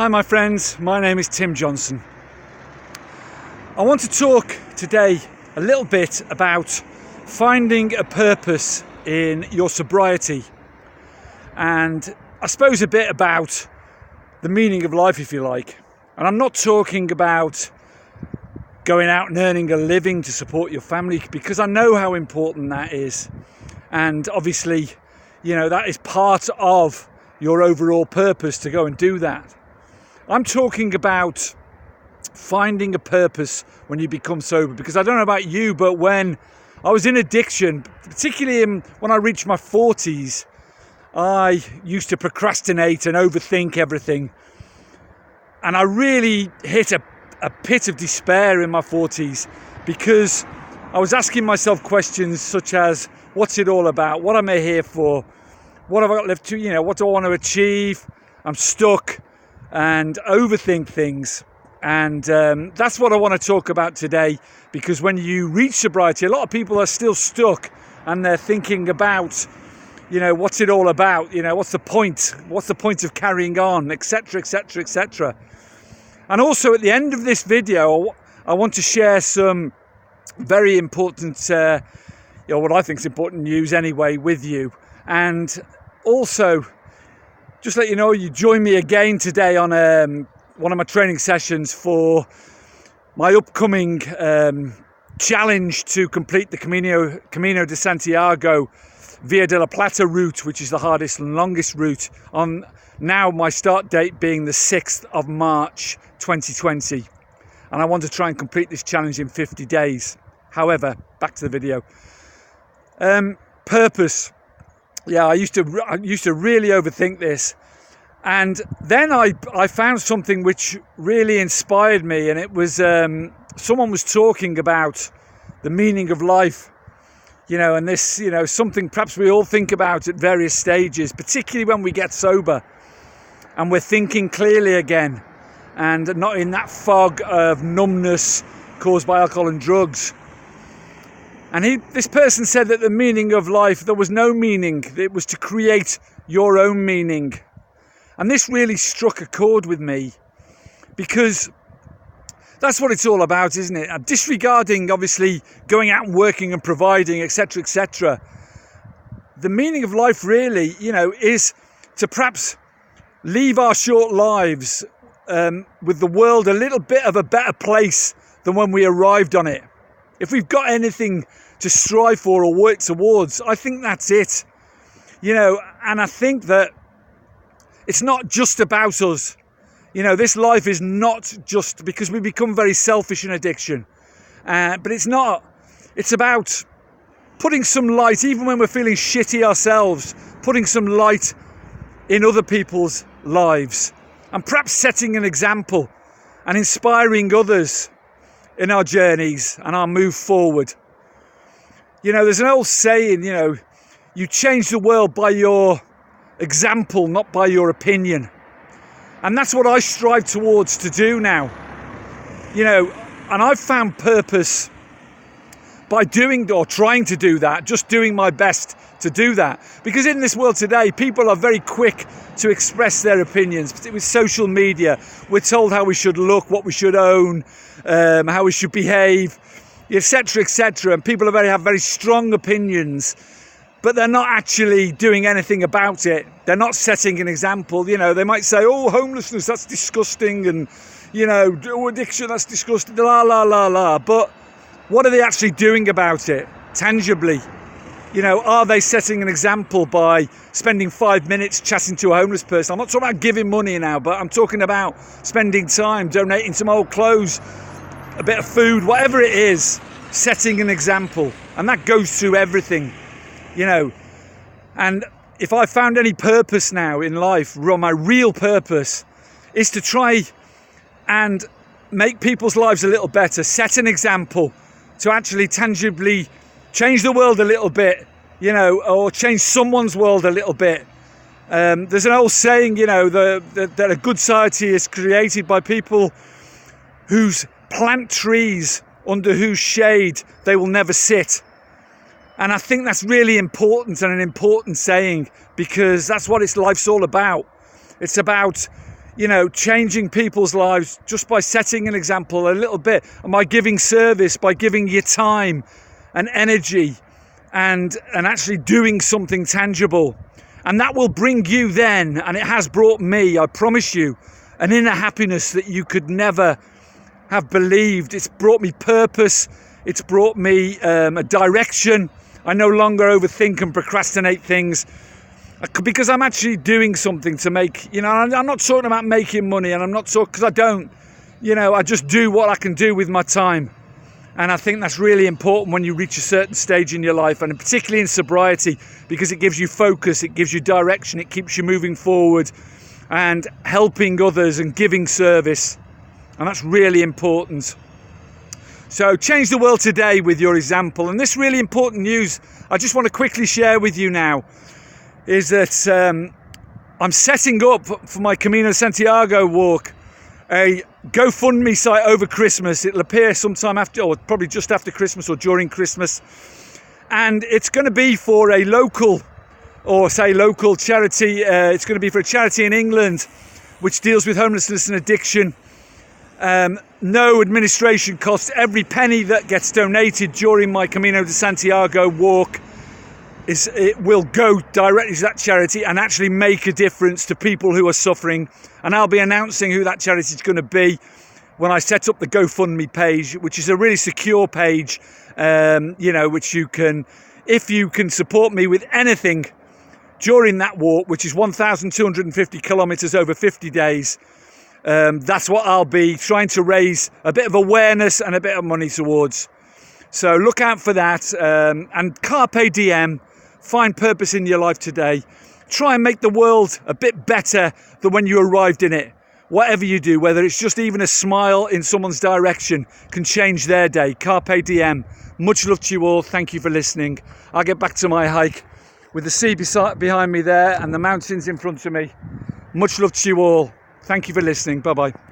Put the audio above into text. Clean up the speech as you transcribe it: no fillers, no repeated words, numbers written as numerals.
Hi my friends, my name is Tim Johnson. I want to talk today a little bit about finding a purpose in your sobriety, and I suppose a bit about the meaning of life, if you like. And I'm not talking about going out and earning a living to support your family, because I know how important that is, and obviously, that is part of your overall purpose to go and do that. I'm talking about finding a purpose when you become sober, because I don't know about you, but when I was in addiction, particularly when I reached my 40s, I used to procrastinate and overthink everything. And I really hit a pit of despair in my 40s, because I was asking myself questions such as, what's it all about? What am I here for? What have I got left to, what do I want to achieve? I'm stuck and overthink things. And that's what I want to talk about today, because when you reach sobriety, a lot of people are still stuck and they're thinking about, what's it all about? What's the point? What's the point of carrying on, etc., etc., etc. And also at the end of this video, I want to share some very important, what I think is important news anyway, with you. And also, just let you know, you join me again today on one of my training sessions for my upcoming challenge to complete the Camino de Santiago Via de la Plata route, which is the hardest and longest route, on now my start date being the 6th of March 2020. And I want to try and complete this challenge in 50 days. However, back to the video. Purpose. Yeah, I used to really overthink this. And then I found something which really inspired me, and it was someone was talking about the meaning of life, and this, something perhaps we all think about at various stages, particularly when we get sober and we're thinking clearly again and not in that fog of numbness caused by alcohol and drugs. And this person said that the meaning of life, there was no meaning. It was to create your own meaning. And this really struck a chord with me, because that's what it's all about, isn't it? Disregarding, obviously, going out and working and providing, etc., etc. The meaning of life really, is to perhaps leave our short lives with the world a little bit of a better place than when we arrived on it. If we've got anything to strive for or work towards, I think that's it. And I think that it's not just about us. This life is not just, because we become very selfish in addiction. But it's not. It's about putting some light, even when we're feeling shitty ourselves, putting some light in other people's lives, and perhaps setting an example and inspiring others in our journeys and our move forward. There's an old saying, you change the world by your example, not by your opinion. And that's what I strive towards to do now. And I've found purpose by doing, or trying to do that, just doing my best to do that. Because in this world today, people are very quick to express their opinions, particularly with social media. We're told how we should look, what we should own, how we should behave, etc., etc. And people have very strong opinions, but they're not actually doing anything about it. They're not setting an example. They might say, oh, homelessness, that's disgusting, and, addiction, that's disgusting, la, la, la, la. But what are they actually doing about it, tangibly? Are they setting an example by spending 5 minutes chatting to a homeless person? I'm not talking about giving money now, but I'm talking about spending time, donating some old clothes, a bit of food, whatever it is, setting an example. And that goes through everything, And if I found any purpose now in life, my real purpose is to try and make people's lives a little better, set an example to actually tangibly change the world a little bit, or change someone's world a little bit. There's an old saying, that a good society is created by people whose plant trees under whose shade they will never sit. And I think that's really important, and an important saying, because that's what life's all about. It's about changing people's lives just by setting an example a little bit, and by giving service, by giving your time and energy and actually doing something tangible. And that will bring you then, and it has brought me, I promise you, an inner happiness that you could never have believed. It's brought me purpose. It's brought me a direction. I no longer overthink and procrastinate things because I'm actually doing something to make, I'm not talking about making money, and I'm not talking, because I don't, I just do what I can do with my time. And I think that's really important when you reach a certain stage in your life, and particularly in sobriety, because it gives you focus, it gives you direction, it keeps you moving forward and helping others and giving service. And that's really important. So change the world today with your example. And this really important news I just want to quickly share with you now is that I'm setting up for my Camino de Santiago walk a GoFundMe site over Christmas. It'll appear sometime after, or probably just after Christmas or during Christmas. And it's going to be for a local charity. It's going to be for a charity in England which deals with homelessness and addiction. No administration costs. Every penny that gets donated during my Camino de Santiago walk it will go directly to that charity and actually make a difference to people who are suffering. And I'll be announcing who that charity is going to be when I set up the GoFundMe page, which is a really secure page, which you can, if you can support me with anything during that walk, which is 1,250 kilometers over 50 days. That's what I'll be trying to raise a bit of awareness and a bit of money towards. So look out for that. And Carpe Diem, find purpose in your life today. Try and make the world a bit better than when you arrived in it. Whatever you do, whether it's just even a smile in someone's direction, can change their day. Carpe Diem. Much love to you all. Thank you for listening. I'll get back to my hike with the sea behind me there and the mountains in front of me. Much love to you all. Thank you for listening. Bye-bye.